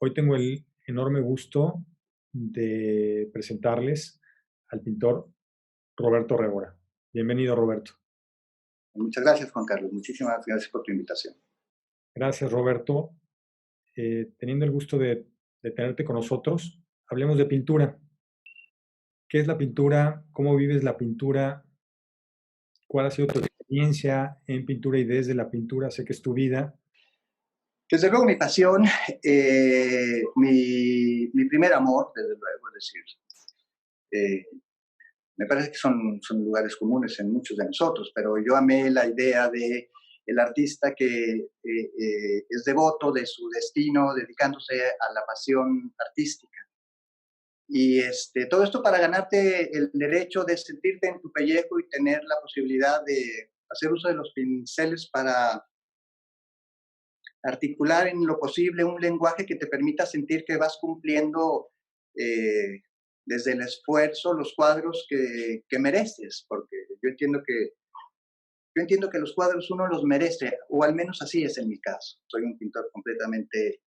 Hoy tengo el enorme gusto de presentarles al pintor Roberto Rebora. Bienvenido, Roberto. Muchas gracias, Juan Carlos. Muchísimas gracias por tu invitación. Gracias, Roberto. Teniendo el gusto de tenerte con nosotros, hablemos de pintura. ¿Qué es la pintura? ¿Cómo vives la pintura? ¿Cuál ha sido tu experiencia en pintura y desde la pintura? Sé que es tu vida. Desde luego, mi pasión, mi primer amor, desde luego, es decir, eh, me parece que son lugares comunes en muchos de nosotros, pero yo amé la idea de el artista que es devoto de su destino, dedicándose a la pasión artística. Y todo esto para ganarte el derecho de sentirte en tu pellejo y tener la posibilidad de hacer uso de los pinceles para articular en lo posible un lenguaje que te permita sentir que vas cumpliendo eh, desde el esfuerzo los cuadros que mereces, porque yo entiendo que los cuadros uno los merece, o al menos así es en mi caso. Soy un pintor completamente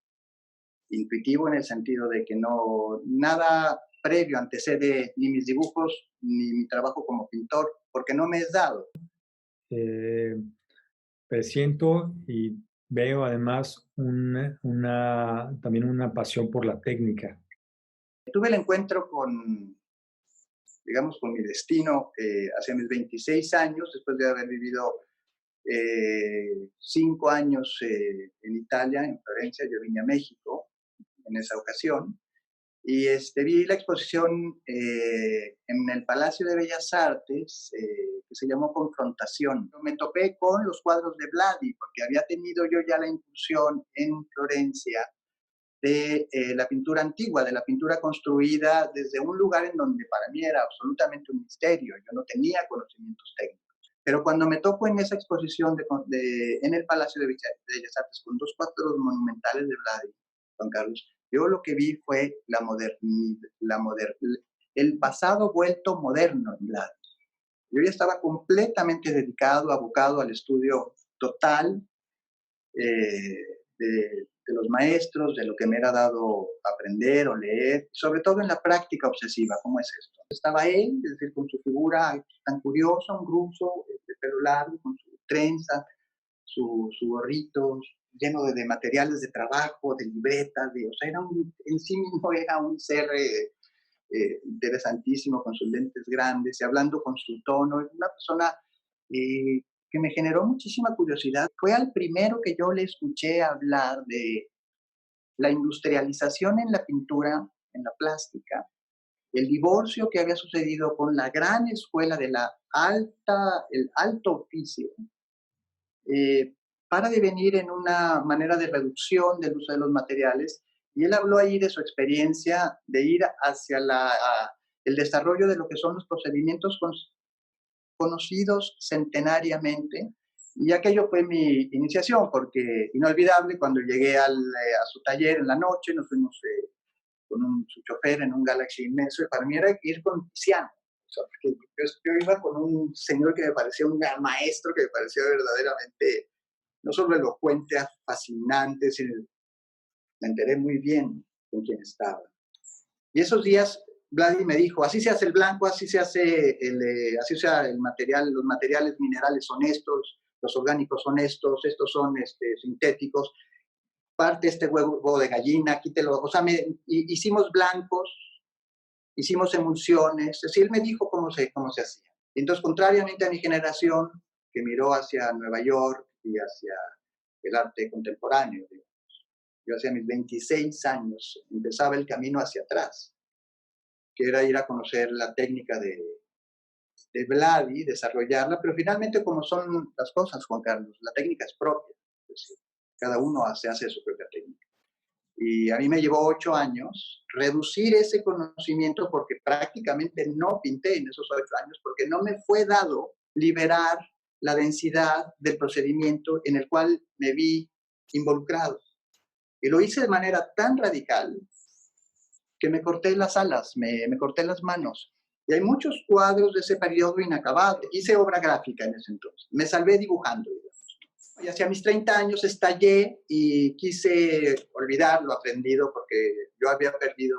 intuitivo en el sentido de que no nada previo antecede ni mis dibujos ni mi trabajo como pintor, porque no me es dado. Eh, Presiento y veo además también una pasión por la técnica. Tuve el encuentro con, digamos, con mi destino hacia mis 26 años, después de haber vivido 5 años en Italia, en Florencia. Yo vine a México en esa ocasión y vi la exposición en el Palacio de Bellas Artes que se llamó Confrontación. Me topé con los cuadros de Vladi porque había tenido yo ya la incursión en Florencia de la pintura antigua, de la pintura construida desde un lugar en donde para mí era absolutamente un misterio. Yo no tenía conocimientos técnicos. Pero cuando me topo en esa exposición en el Palacio de Bellas Artes con dos cuadros monumentales de Vladi, Juan Carlos, yo lo que vi fue el pasado vuelto moderno en Vladi. Yo ya estaba completamente dedicado, abocado al estudio total de los maestros, de lo que me era dado aprender o leer, sobre todo en la práctica obsesiva. ¿Cómo es esto? Estaba él, es decir, con su figura tan curiosa, un ruso de pelo largo, con su trenza, su gorrito, lleno de materiales de trabajo, de libretas, o sea, en sí mismo era un ser interesantísimo, con sus lentes grandes y hablando con su tono. Es una persona que me generó muchísima curiosidad. Fue al primero que yo le escuché hablar de la industrialización en la pintura, en la plástica, el divorcio que había sucedido con la gran escuela de el alto oficio, eh, para devenir en una manera de reducción del uso de los materiales. Y él habló ahí de su experiencia de ir hacia el desarrollo de lo que son los procedimientos conocidos centenariamente. Y aquello fue mi iniciación, porque inolvidable, cuando llegué a su taller en la noche, nos fuimos con su chofer en un Galaxy inmenso, y para mí era ir con Tiziano. O sea, porque yo iba con un señor que me parecía un gran maestro, que me parecía verdaderamente no solo elocuente, fascinante, sino me enteré muy bien con quién estaba. Y esos días Vladi me dijo, así se hace el blanco, así se hace así sea el material, los materiales minerales son estos, los orgánicos son estos son sintéticos, parte este huevo de gallina, quítelo, o sea, hicimos blancos, hicimos emulsiones, así él me dijo cómo se hacía. Entonces, contrariamente a mi generación, que miró hacia Nueva York y hacia el arte contemporáneo, yo hacia mis 26 años empezaba el camino hacia atrás, que era ir a conocer la técnica de Vladi, desarrollarla, pero finalmente como son las cosas, Juan Carlos, la técnica es propia, es decir, cada uno hace su propia técnica. Y a mí me llevó 8 años reducir ese conocimiento porque prácticamente no pinté en esos 8 años, porque no me fue dado liberar la densidad del procedimiento en el cual me vi involucrado. Y lo hice de manera tan radical que me corté las alas, me corté las manos. Y hay muchos cuadros de ese periodo inacabados. Hice obra gráfica en ese entonces. Me salvé dibujando, digamos. Y hacia mis 30 años estallé y quise olvidar lo aprendido porque yo había perdido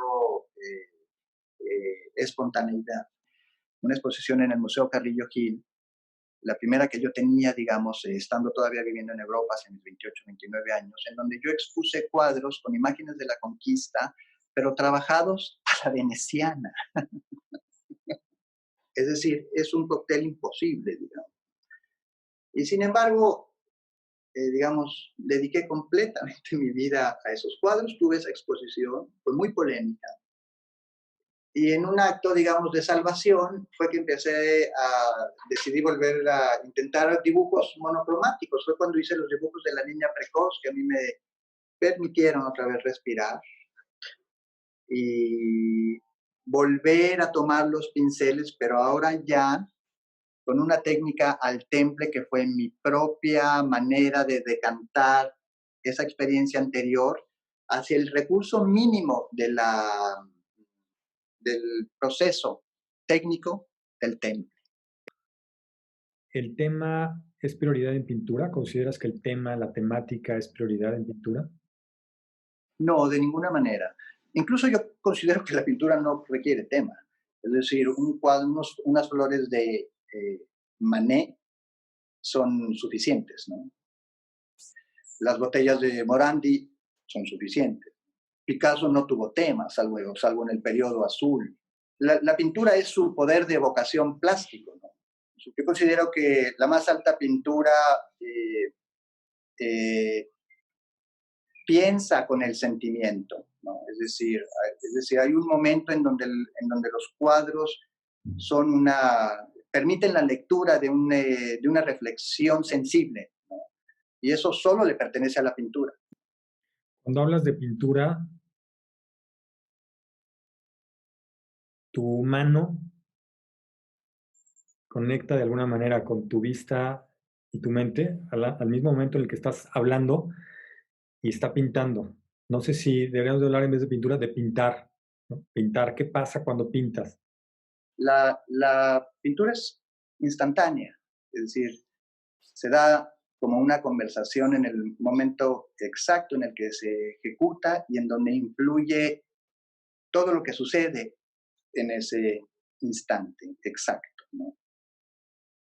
espontaneidad. Una exposición en el Museo Carrillo Gil, la primera que yo tenía, digamos, estando todavía viviendo en Europa hace mis 28, 29 años, en donde yo expuse cuadros con imágenes de la conquista, pero trabajados a la veneciana. Es decir, es un cóctel imposible, digamos. Y sin embargo, digamos, dediqué completamente mi vida a esos cuadros, tuve esa exposición, fue muy polémica. Y en un acto, digamos, de salvación fue que empecé a decidir volver a intentar dibujos monocromáticos. Fue cuando hice los dibujos de la niña precoz que a mí me permitieron otra vez respirar y volver a tomar los pinceles, pero ahora ya con una técnica al temple que fue mi propia manera de decantar esa experiencia anterior hacia el recurso mínimo del proceso técnico del temple. ¿El tema es prioridad en pintura? ¿Consideras que el tema, la temática es prioridad en pintura? No, de ninguna manera. Incluso yo considero que la pintura no requiere tema. Es decir, un cuadro, unas flores de Manet son suficientes, ¿no? Las botellas de Morandi son suficientes. Picasso no tuvo tema, salvo en el periodo azul. La pintura es su poder de evocación plástico, ¿no? Yo considero que la más alta pintura eh, piensa con el sentimiento, ¿no? Es decir, hay un momento en donde los cuadros permiten la lectura de una reflexión sensible, ¿no? Y eso solo le pertenece a la pintura. Cuando hablas de pintura, tu mano conecta de alguna manera con tu vista y tu mente al mismo momento en el que estás hablando y está pintando. No sé si deberíamos de hablar en vez de pintura, de pintar, ¿no? Pintar, ¿qué pasa cuando pintas? La pintura es instantánea, es decir, se da como una conversación en el momento exacto en el que se ejecuta y en donde influye todo lo que sucede en ese instante exacto, ¿no?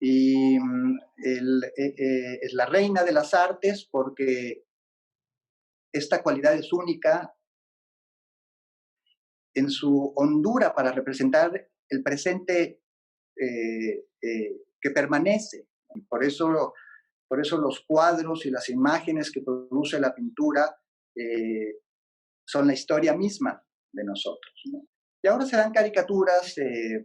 Y es la reina de las artes porque esta cualidad es única en su hondura para representar el presente que permanece. Por eso los cuadros y las imágenes que produce la pintura son la historia misma de nosotros, ¿no? Y ahora se dan caricaturas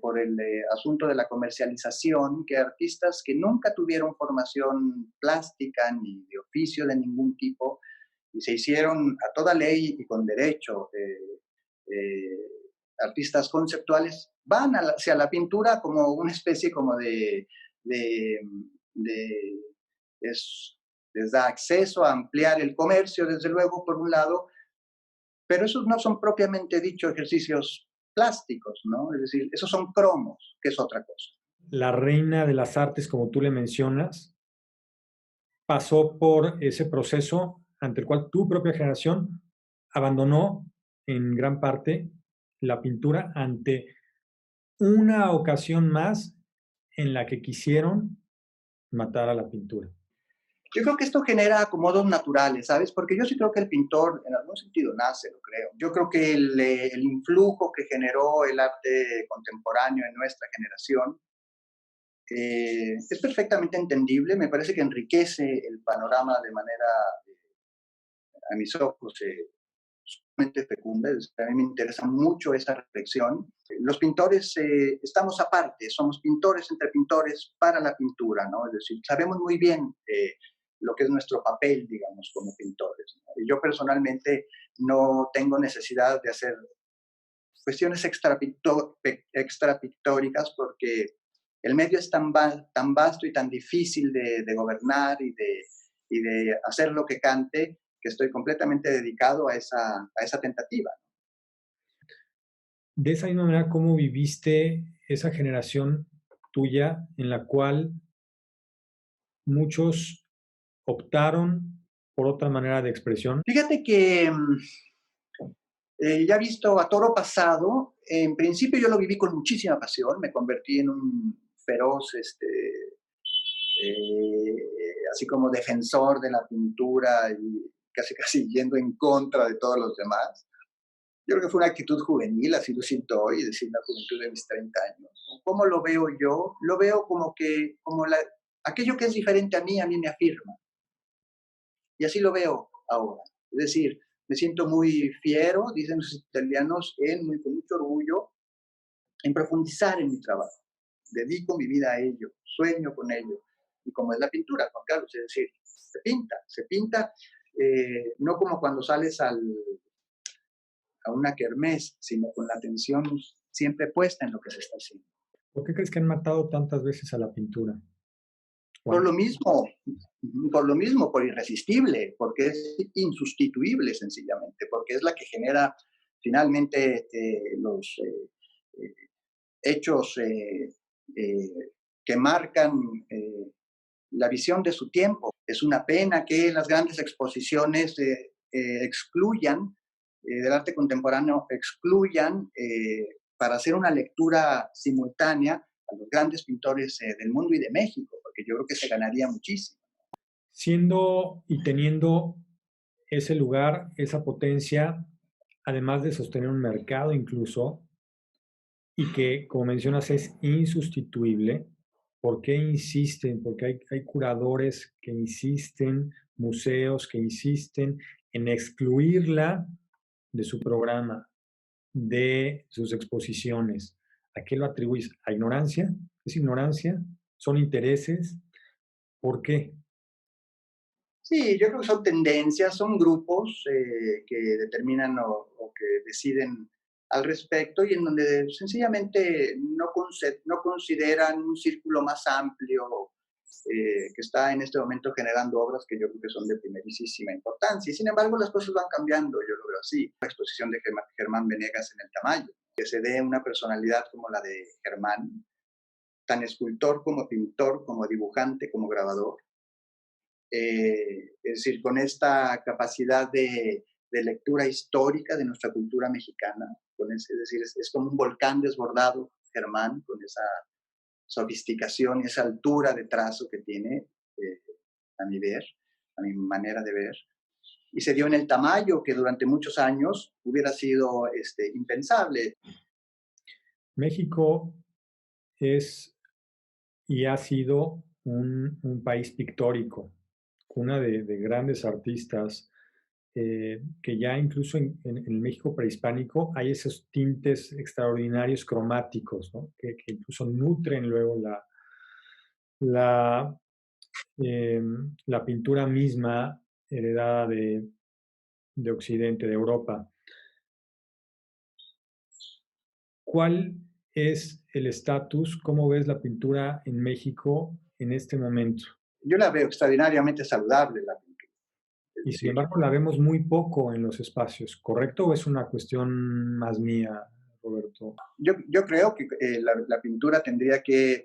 por el asunto de la comercialización, que artistas que nunca tuvieron formación plástica ni de oficio de ningún tipo, y se hicieron a toda ley y con derecho artistas conceptuales, van hacia la pintura como una especie como de, de les da acceso a ampliar el comercio, desde luego, por un lado, pero esos no son propiamente dicho ejercicios plásticos, ¿no? Es decir, esos son cromos, que es otra cosa. La reina de las artes, como tú le mencionas, pasó por ese proceso ante el cual tu propia generación abandonó en gran parte la pintura ante una ocasión más en la que quisieron matar a la pintura. Yo creo que esto genera acomodos naturales, ¿sabes? Porque yo sí creo que el pintor en algún sentido nace, lo creo. Yo creo que el influjo que generó el arte contemporáneo en nuestra generación es perfectamente entendible, me parece que enriquece el panorama de manera, a mis ojos, sumamente fecunda. A mí me interesa mucho esa reflexión. Los pintores estamos aparte, somos pintores entre pintores para la pintura, ¿no? Es decir, sabemos muy bien lo que es nuestro papel, digamos, como pintores, ¿no? Y yo personalmente no tengo necesidad de hacer cuestiones extrapictóricas porque el medio es tan vasto y tan difícil de gobernar y de hacer lo que cante, que estoy completamente dedicado a esa tentativa. De esa misma manera, ¿cómo viviste esa generación tuya en la cual muchos optaron por otra manera de expresión. Fíjate que ya visto a toro pasado, en principio yo lo viví con muchísima pasión, me convertí en un feroz, así como defensor de la pintura y casi casi yendo en contra de todos los demás. Yo creo que fue una actitud juvenil, así lo siento hoy, es decir, la juventud de mis 30 años. ¿Cómo lo veo yo? Lo veo como que, aquello que es diferente a mí me afirma. Y así lo veo ahora. Es decir, me siento muy fiero, dicen los italianos, con mucho orgullo, en profundizar en mi trabajo. Dedico mi vida a ello, sueño con ello. Y como es la pintura, Juan Carlos, es decir, se pinta no como cuando sales a una kermés, sino con la atención siempre puesta en lo que se está haciendo. ¿Por qué crees que han matado tantas veces a la pintura? Por lo mismo, por irresistible, porque es insustituible sencillamente, porque es la que genera finalmente los hechos que marcan la visión de su tiempo. Es una pena que las grandes exposiciones excluyan, del arte contemporáneo, excluyan para hacer una lectura simultánea a los grandes pintores del mundo y de México, porque yo creo que se ganaría muchísimo. Siendo y teniendo ese lugar, esa potencia, además de sostener un mercado incluso, y que, como mencionas, es insustituible, ¿por qué insisten? Porque hay curadores que insisten, museos que insisten en excluirla de su programa, de sus exposiciones. ¿A qué lo atribuyes? ¿A ignorancia? ¿Es ignorancia? ¿Son intereses? ¿Por qué? Sí, yo creo que son tendencias, son grupos que determinan o que deciden al respecto y en donde sencillamente no consideran un círculo más amplio que está en este momento generando obras que yo creo que son de primerísima importancia. Y sin embargo, las cosas van cambiando, yo lo veo así. La exposición de Germán Venegas en el Tamayo, que se dé una personalidad como la de Germán, tan escultor como pintor, como dibujante, como grabador. Es decir, con esta capacidad de lectura histórica de nuestra cultura mexicana, es decir, es como un volcán desbordado, Germán, con esa sofisticación y esa altura de trazo que tiene, a mi ver, a mi manera de ver. Y se dio en el Tamayo, que durante muchos años hubiera sido impensable. México es y ha sido un país pictórico, cuna de grandes artistas, que ya incluso en el México prehispánico hay esos tintes extraordinarios cromáticos, ¿no? Que incluso nutren luego la, la pintura misma heredada de Occidente, de Europa. ¿Cuál es el estatus? ¿Cómo ves la pintura en México en este momento? Yo la veo extraordinariamente saludable, la pintura. Y sin embargo la vemos muy poco en los espacios, ¿correcto? ¿O es una cuestión más mía, Roberto? Yo creo que la pintura tendría que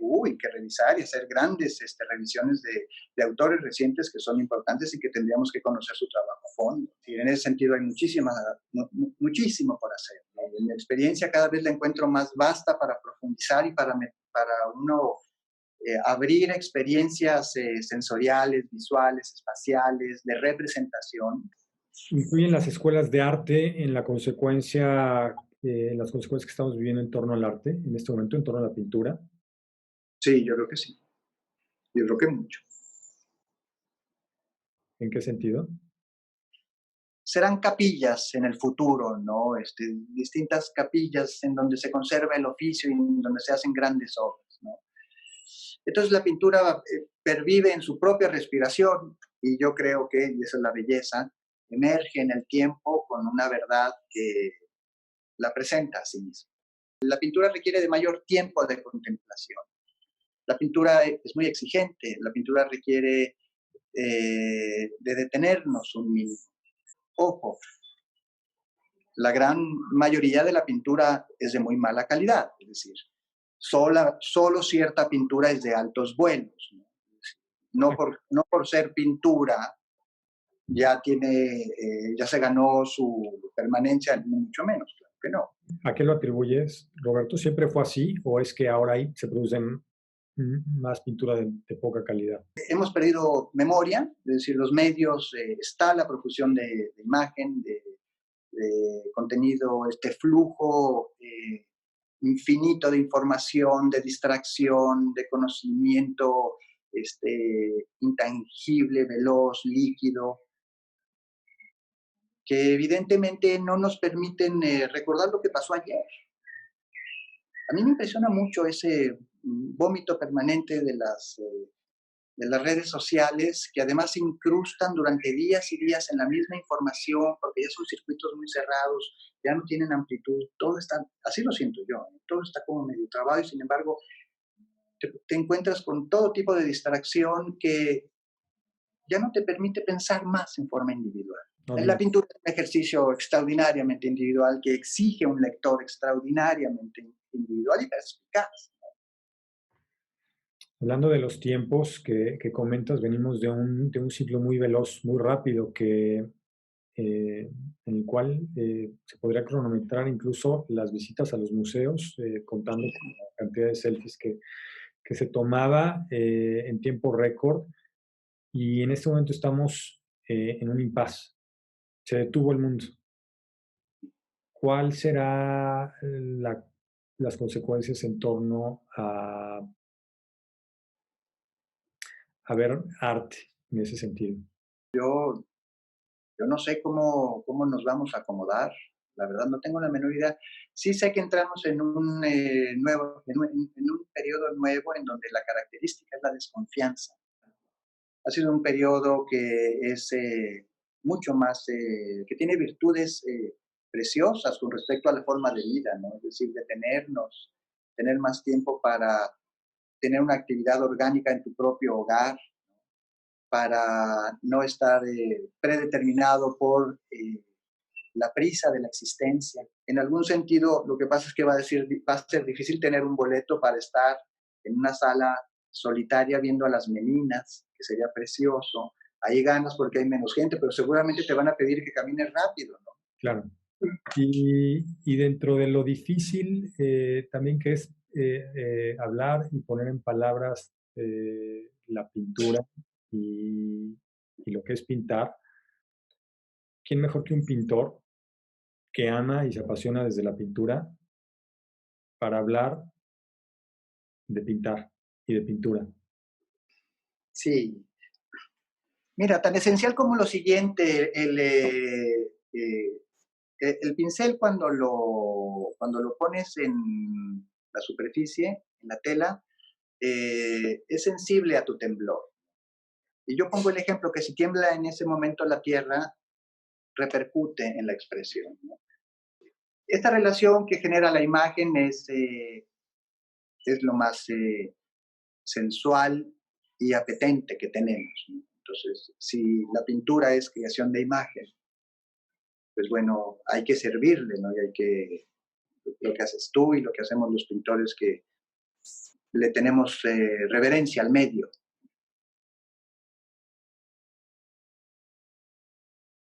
revisar y hacer grandes revisiones de autores recientes que son importantes y que tendríamos que conocer su trabajo a fondo. Y en ese sentido hay muchísimo por hacer, ¿no? En mi experiencia cada vez la encuentro más vasta para profundizar y para uno abrir experiencias sensoriales, visuales, espaciales, de representación. ¿Influyen las escuelas de arte en la consecuencia, las consecuencias que estamos viviendo en torno al arte, en este momento, en torno a la pintura? Sí, yo creo que sí. Yo creo que mucho. ¿En qué sentido? Serán capillas en el futuro, ¿no? Distintas capillas en donde se conserva el oficio y en donde se hacen grandes obras, ¿no? Entonces la pintura pervive en su propia respiración y yo creo que, y esa es la belleza, emerge en el tiempo con una verdad que la presenta a sí misma. La pintura requiere de mayor tiempo de contemplación. La pintura es muy exigente, la pintura requiere de detenernos un minuto. Ojo, la gran mayoría de la pintura es de muy mala calidad, es decir, solo cierta pintura es de altos vuelos, ¿no? No por ser pintura ya ya se ganó su permanencia, ni mucho menos, claro que no. ¿A qué lo atribuyes, Roberto? ¿Siempre fue así o es que ahora se producen más pintura de poca calidad? Hemos perdido memoria, es decir, los medios, está la profusión de imagen, de contenido, este flujo infinito de información, de distracción, de conocimiento intangible, veloz, líquido, que evidentemente no nos permiten recordar lo que pasó ayer. A mí me impresiona mucho ese vómito permanente de las redes sociales, que además se incrustan durante días y días en la misma información, porque ya son circuitos muy cerrados, ya no tienen amplitud, todo está, así lo siento yo, todo está como medio trabado y sin embargo te encuentras con todo tipo de distracción que ya no te permite pensar más en forma individual. No, En la pintura es un ejercicio extraordinariamente individual que exige un lector extraordinariamente individual y perspicaz. hablando de los tiempos que comentas, venimos de un ciclo muy veloz, muy rápido, en el cual se podría cronometrar incluso las visitas a los museos, contando con la cantidad de selfies que se tomaba en tiempo récord. Y en este momento estamos en un impasse. Se detuvo el mundo. ¿Cuál será las consecuencias en torno a ver arte en ese sentido? Yo no sé cómo nos vamos a acomodar, la verdad no tengo la menor idea. Sí sé que entramos en un, en un periodo nuevo en donde la característica es la desconfianza. Ha sido un periodo que es mucho más, que tiene virtudes preciosas con respecto a la forma de vida, ¿no? Es decir, detenernos, tener más tiempo para tener una actividad orgánica en tu propio hogar, para no estar predeterminado por la prisa de la existencia. En algún sentido, lo que pasa es que va a ser difícil tener un boleto para estar en una sala solitaria viendo a las meninas, que sería precioso. Ahí ganas porque hay menos gente, pero seguramente te van a pedir que camines rápido, ¿no? Claro. Y dentro de lo difícil también que es hablar y poner en palabras la pintura y lo que es pintar, ¿quién mejor que un pintor que ama y se apasiona desde la pintura para hablar de pintar y de pintura? Sí. Mira, tan esencial como lo siguiente, el pincel cuando lo pones en la superficie, en la tela, es sensible a tu temblor. Y yo pongo el ejemplo que si tiembla en ese momento la tierra, repercute en la expresión, ¿no? Esta relación que genera la imagen es lo más sensual y apetente que tenemos, ¿no? Entonces, si la pintura es creación de imagen, pues bueno, hay que servirle, ¿no? Y hay que, lo que haces tú y lo que hacemos los pintores, que le tenemos reverencia al medio.